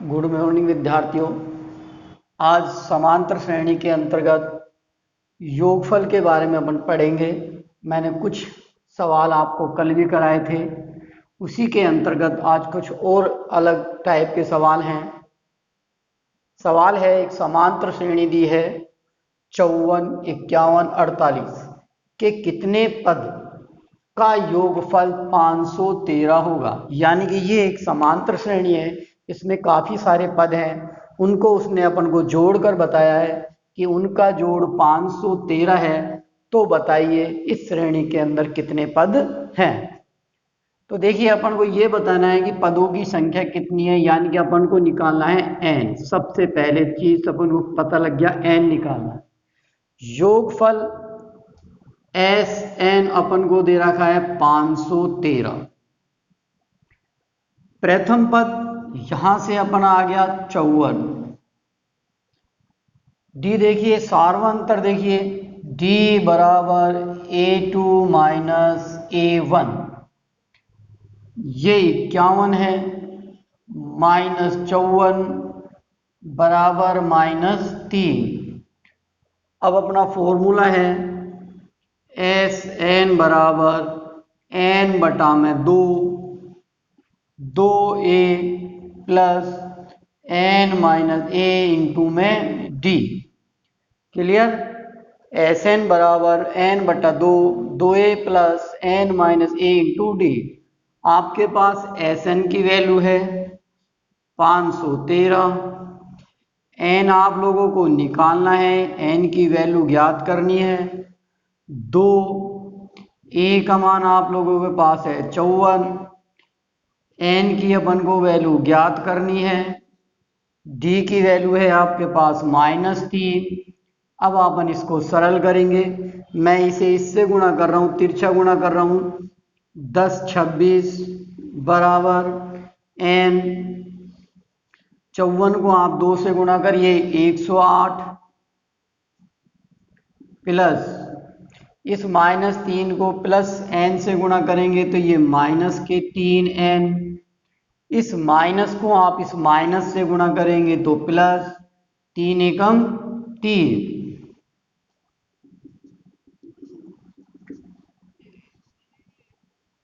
Good morning विद्यार्थियों। आज समांतर श्रेणी के अंतर्गत योगफल के बारे में अपन पढ़ेंगे। मैंने कुछ सवाल आपको कल भी कराए थे, उसी के अंतर्गत आज कुछ और अलग टाइप के सवाल हैं। सवाल है, एक समांतर श्रेणी दी है 54, 51, 48 के कितने पद का योगफल 513 होगा। यानी कि ये एक समांतर श्रेणी है, इसमें काफी सारे पद हैं, उनको उसने अपन को जोड़कर बताया है कि उनका जोड़ 513 है। तो बताइए इस श्रेणी के अंदर कितने पद हैं। तो देखिए, अपन को ये बताना है कि पदों की संख्या कितनी है, यानी कि अपन को निकालना है n। सबसे पहले चीज अपन को पता लग गया, n निकालना है। योगफल Sn अपन को दे रखा है 513। प्रथम पद यहां से अपन आ गया 54। डी देखिए, सार्वंतर देखिए, d बराबर a2 माइनस a1, ये 51 है, माइनस 54 बराबर -3। अब अपना फॉर्मूला है Sn बराबर n बटा में 2a plus n minus a into में d। क्लियर। Sn बराबर n बटा 2a plus n minus a into d। आपके पास Sn की वैल्यू है 513। n आप लोगों को निकालना है, n की वैल्यू ज्ञात करनी है। 2a का मान आप लोगों के पास है 54, n की अपन को वैल्यू ज्ञात करनी है, d की वैल्यू है आपके पास -3। अब अपन इसको सरल करेंगे। मैं इसे इससे गुणा कर रहा हूँ, तिरछा गुणा कर रहा हूँ। 10 26 बराबर n, 54 को आप 2 से गुणा करिए 108 प्लस इस -3 को प्लस n से गुणा करेंगे तो ये माइनस के 3n। इस माइनस को आप इस माइनस से गुणा करेंगे तो प्लस 3 एकम 3।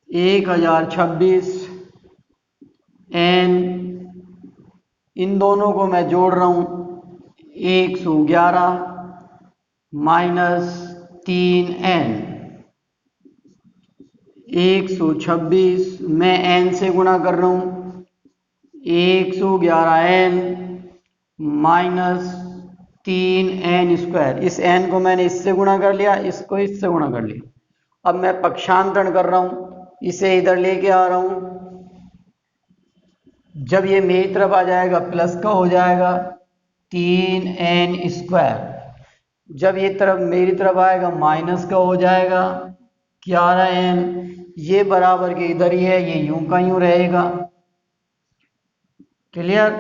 1026 n, इन दोनों को मैं जोड़ रहा हूं, 111 माइनस 3n। 126 मैं n से गुणा कर रहा हूं, 111n माइनस 3n स्क्वायर। इस n को मैंने इससे गुणा कर लिया, इसको इससे गुणा कर लिया। अब मैं पक्षांतरण कर रहा हूं, इसे इधर लेके आ रहा हूं। जब ये मेरी तरफ आ जाएगा प्लस का हो जाएगा 3n स्क्वायर। जब ये तरफ मेरी तरफ आएगा माइनस का हो जाएगा 11n। ये बराबर के इधर ही है, ये यूं का यूं रहेगा। क्लियर।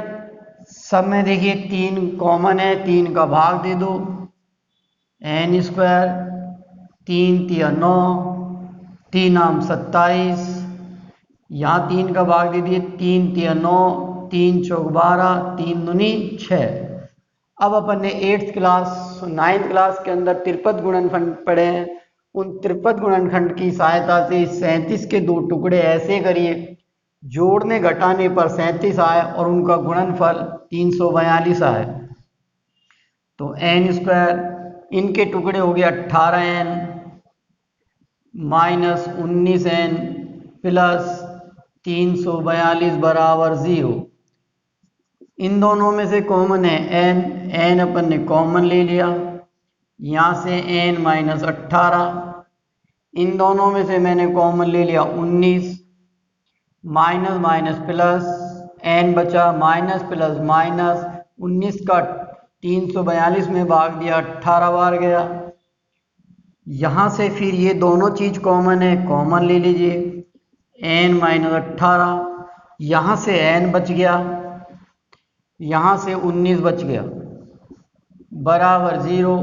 सब में देखिए 3 कॉमन है, 3 का भाग दे दो, n स्क्वायर, 3 तिया 9, 3 आम 27, यहाँ 3 का भाग दे दिए, 3 तिया 9, 3 चौक 12, 3 दूनी 6। अब अपन ने 8th क्लास 9th क्लास के अंदर त्रिपद गुणनखंड पढ़े हैं। उन त्रिपद गुणनखंड की सहायता से 37 के 2 टुकड़े ऐसे करिए, जोड़ने घटाने पर 37 आए और उनका गुणनफल 342 आए। तो n स्क्वायर, इनके टुकड़े हो गए 18n माइनस 19n प्लस 342 बराबर 0। इन दोनों में से कॉमन है n अपन ने कॉमन ले लिया, यहां से n माइनस 18। इन दोनों में से मैंने कॉमन ले लिया 19, माइनस माइनस प्लस, n बचा, माइनस प्लस माइनस, 19 का 342 में भाग दिया, 18 बार गया। यहां से फिर ये दोनों चीज कॉमन है, कॉमन ले लीजिए, n माइनस 18, यहां से n बच गया, यहां से 19 बच गया, बराबर 0।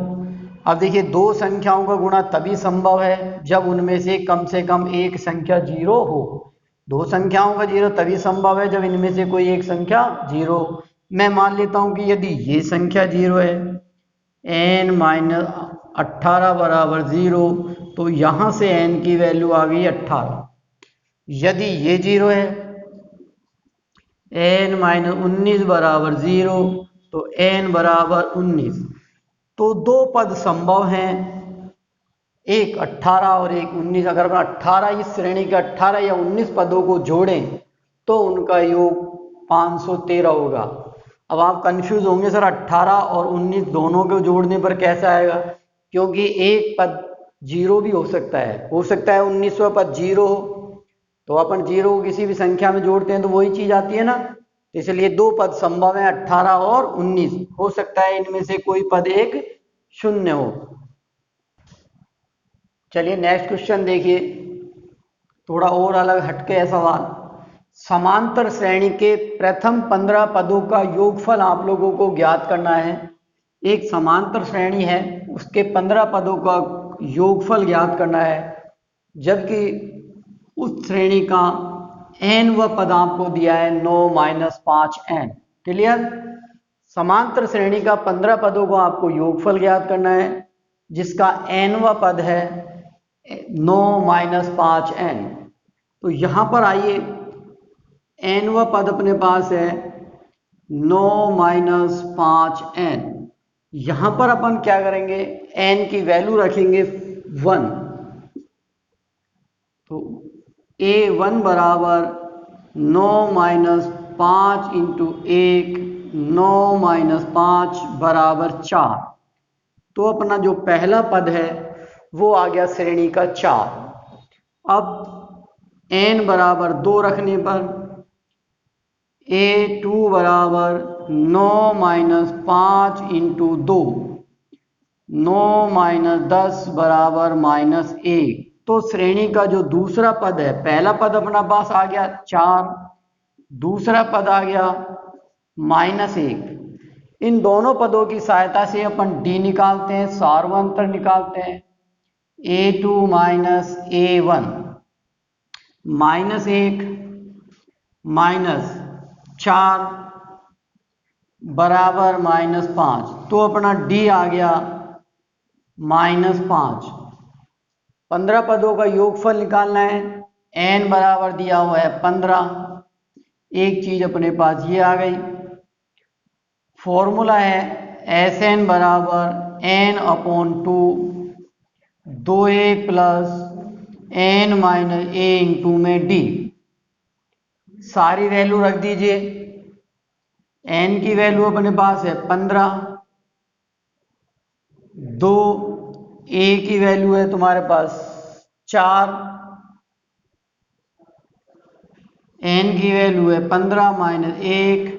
अब देखिए, दो संख्याओं का गुणा तभी संभव है जब उनमें से कम एक संख्या 0 हो। दो संख्याओं का 0 तभी संभव है जब इनमें से कोई एक संख्या 0। मैं मान लेता हूं कि यदि ये संख्या 0 है, n माइनस 18 बराबर 0, तो यहां से n की वैल्यू आ गई 18। यदि ये 0 है, n माइनस 19 बराबर 0, तो n बराबर 19। तो दो पद संभव हैं, एक 18 और एक 19। अगर हम 18 इस श्रेणी के 18 या 19 पदों को जोड़ें तो उनका योग 513 होगा। अब आप कंफ्यूज होंगे, सर 18 और 19 दोनों को जोड़ने पर कैसे आएगा? क्योंकि एक पद 0 भी हो सकता है 19वां पद 0 हो, तो अपन 0 को किसी भी संख्या में जोड़ते हैं तो वही चीज आती है ना। तो इसलिए दो पद संभव है, 18 और 19। हो सकता है इनमें से कोई पद एक शून्य हो। चलिए नेक्स्ट क्वेश्चन देखिए, थोड़ा और अलग हटके है सवाल। समांतर श्रेणी के प्रथम 15 पदों का योगफल आप लोगों को ज्ञात करना है। एक समांतर श्रेणी है, उसके 15 पदों का योगफल ज्ञात करना है, जबकि उस श्रेणी का n व पद आपको दिया है 9 माइनस 5n। क्लियर? समांतर श्रेणी का 15 पदों को आपको योगफल ज्ञात करना है, जिसका n व पद है 9 माइनस 5n। तो यहां पर आइए, n व पद अपने पास है 9 माइनस 5n। यहां पर अपन क्या करेंगे, n की वैल्यू रखेंगे 1। तो a1 बराबर 9 माइनस 5 इंटू 1, 9 माइनस 5 बराबर 4। तो अपना जो पहला पद है वो आ गया श्रेणी का 4। अब n बराबर 2 रखने पर a2 बराबर 9 माइनस 5 इंटू 2, 9 माइनस 10 बराबर माइनस 1। तो श्रेणी का जो दूसरा पद है, पहला पद अपना पास आ गया 4, दूसरा पद आ गया माइनस 1। इन दोनों पदों की सहायता से अपन d निकालते हैं, सार्वंतर निकालते हैं। a2 minus a1, minus 1 minus 4 बराबर माइनस 5। तो अपना d आ गया माइनस 5। 15 पदों का योगफल निकालना है, n बराबर दिया हुआ है 15। एक चीज अपने पास ये आ गई, फॉर्मूला है Sn बराबर n upon 2, 2a plus n minus a into में d। सारी वैल्यू रख दीजिए। n की वैल्यू अपने पास है 15, 2 a की वैल्यू है तुम्हारे पास 4, n की वैल्यू है 15 माइनस 1,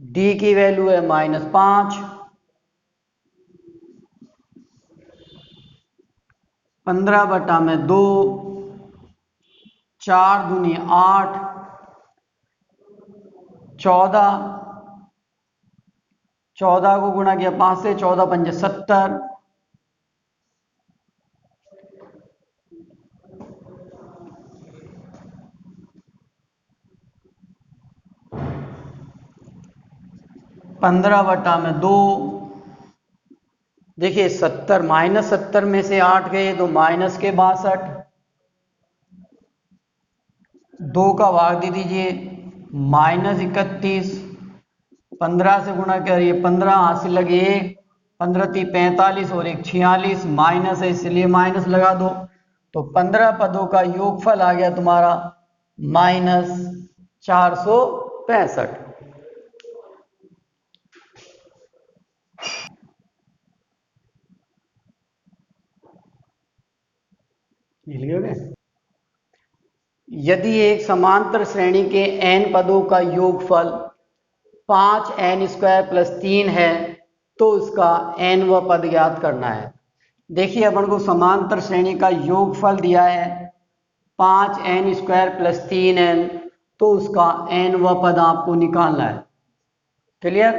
d की वैल्यू है माइनस 5। 15 बटा में 2, 4 दूनी 8, 14, 14 को गुणा किया 5 से, 14 पंजे 70, 15 बटा में 2। देखिए 70 माइनस 70 में से 8 गए तो माइनस के 62, 2 का भाग दे दीजिए माइनस 31। 15 से गुणा करिए 15, हासिल लगे 1, 15 × 45 और 1 46, माइनस है इसलिए माइनस लगा दो। तो 15 पदों का योगफल आ गया तुम्हारा माइनस 465। यदि एक समांतर श्रेणी के n पदों का योगफल 5n² प्लस 3 है तो उसका n व पद ज्ञात करना है। देखिए अपन को समांतर श्रेणी का योगफल दिया है 5n² प्लस 3n, तो उसका n व पद आपको निकालना है। क्लियर?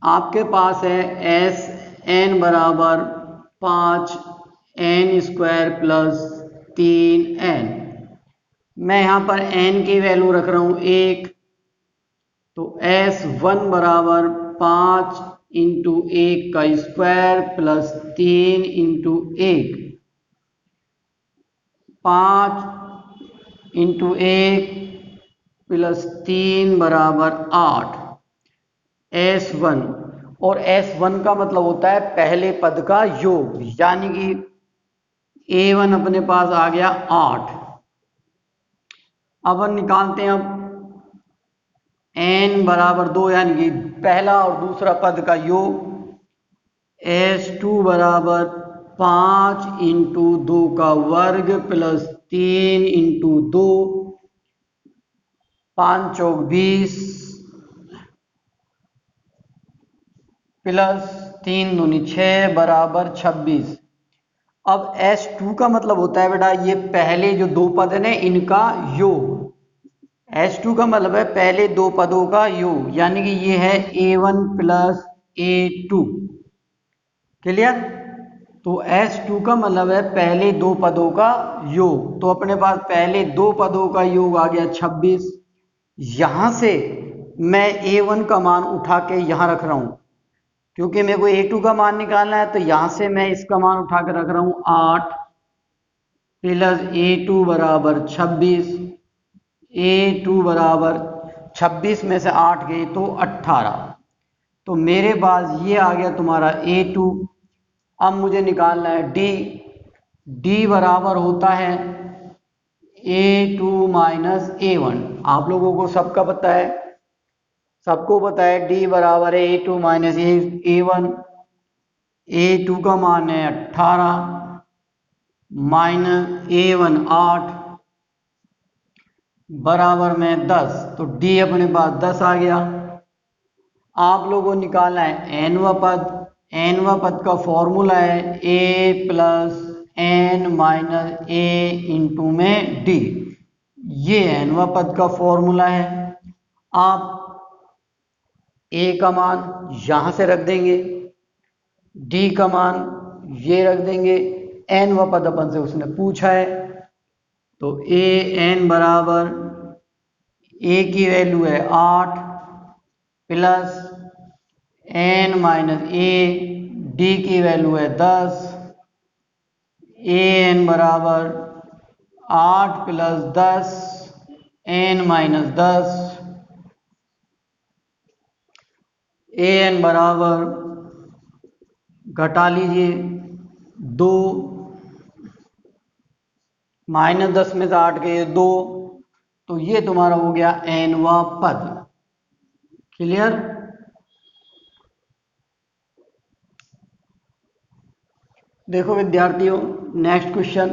आपके पास है Sn बराबर 5n² प्लस 3n। मैं यहाँ पर n की वैल्यू रख रहा हूँ 1, तो S1 बराबर 5 इंटू 1 का square plus 3 into 1, 5 into 1 plus 3 बराबर 8 S1। और S1 का मतलब होता है पहले पद का योग, यानी कि A1 अपने पास आ गया 8। अब हम निकालते हैं अब n बराबर 2, यानी कि पहला और दूसरा पद का योग। S2 बराबर 5 इंटू 2 का वर्ग प्लस 3 इंटू 2, 5 चौक 20 प्लस 3 दूनी 6 बराबर 26। अब S2 का मतलब होता है बेटा ये पहले जो दो पद हैं इनका योग। S2 का मतलब है पहले दो पदों का योग, यानी कि ये है A1 प्लस A2। क्लियर? तो S2 का मतलब है पहले दो पदों का योग। तो अपने पास पहले दो पदों का योग आ गया 26। यहां से मैं A1 का मान उठा के यहां रख रहा हूं, क्योंकि मेरे को A2 का मान निकालना है। तो यहां से मैं इसका मान उठा के रख रहा हूं 8 प्लस A2 बराबर 26। A2 बराबर 26 में से 8 गए तो 18। तो मेरे पास ये आ गया तुम्हारा A2। अब मुझे निकालना है D। D बराबर होता है A2 माइनस A1। आप लोगों को सबका पता है, सबको पता है D बराबर है A2 माइनस A1। A2 का मान है 18 माइनस A1 8 बराबर में 10। तो D अपने पास 10 आ गया। आप लोगों को निकालना है nवा पद। nवा पद का फॉर्मूला है A plus n minus A into में D। ये nवा पद का फॉर्मूला है। आप A का मान यहां से रख देंगे, D का मान ये रख देंगे। nवा पद अपन से उसने पूछा है, तो an बराबर A की वैल्यू है 8 plus n minus A, D की वैल्यू है 10। an बराबर 8 प्लस 10 n माइनस 10। an बराबर घटा लीजिए 2, माइनस 10 में से 8 गए 2, तो ये तुम्हारा हो गया nवा पद। क्लियर? देखो विद्यार्थियों, नेक्स्ट क्वेश्चन।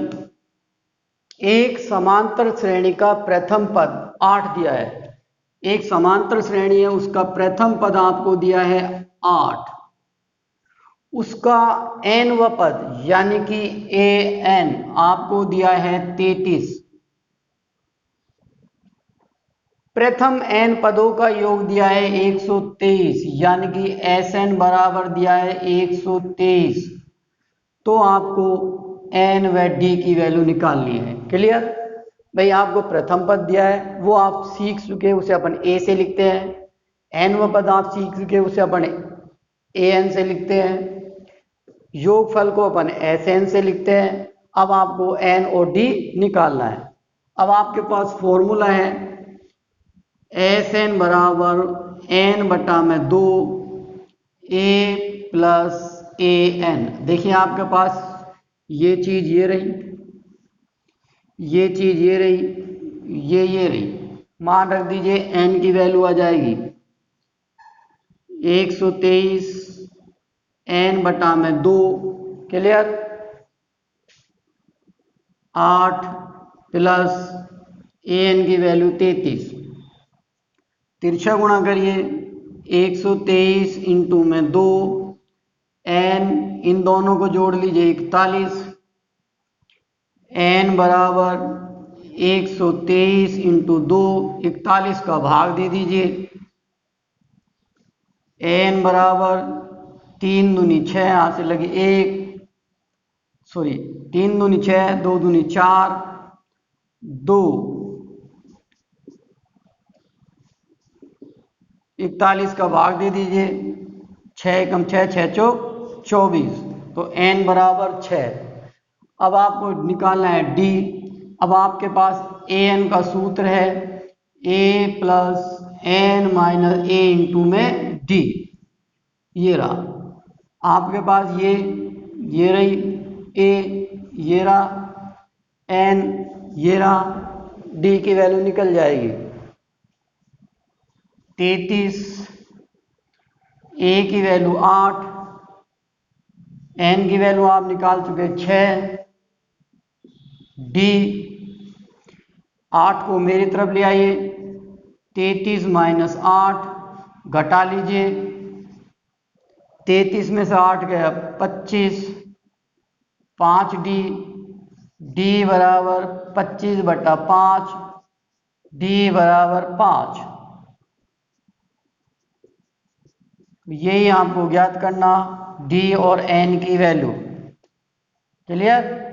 एक समांतर श्रेणी का प्रथम पद 8 दिया है। एक समांतर श्रेणी है, उसका प्रथम पद आपको दिया है 8। उसका nवा पद यानी कि an आपको दिया है 33। प्रथम n पदों का योग दिया है 123, यानी कि Sn बराबर दिया है 123। तो आपको n व d की वैल्यू निकालनी है। क्लियर? भाई आपको प्रथम पद दिया है, वो आप सीख चुके, उसे अपन a से लिखते हैं। nवा पद आप सीख चुके, उसे अपन an से लिखते हैं। योगफल को अपन Sn से लिखते हैं। अब आपको n और d निकालना है। अब आपके पास फॉर्मूला है Sn बराबर n बटा में 2 a प्लस an। देखिए आपके पास ये चीज ये रही, ये चीज ये रही, ये रही। मान रख दीजिए n की वैल्यू आ जाएगी 123 n बटा में 2। क्लियर? 8 प्लस an की वैल्यू 33। तिरछा गुणा करिए 123 इंटू में 2 n, इन दोनों को जोड़ लीजिए 41। n बराबर 123 इंटू 2, 41 का भाग दे दीजिए। n बराबर 3 दूनी 6, यहां से लगी 1, सॉरी 3 दूनी 6, 2 दूनी 4, 2 41 का भाग दे दीजिए, 6 एकम 6, 6 चौक 24, तो n बराबर 6। अब आपको निकालना है d। अब आपके पास an का सूत्र है a plus n minus a into में d। ये रहा आपके पास, ये रही a, ये रहा n, ये रहा d की वैल्यू निकल जाएगी 33, a की वैल्यू 8, n की वैल्यू आप निकाल चुके 6, d 8 को मेरी तरफ ले आइए, 33 माइनस 8 घटा लीजिए, 33 में से 8 गया 25, 5d, d बराबर 25/5, d बराबर 5। यही आपको ज्ञात करना d और n की वैल्यू। क्लियर?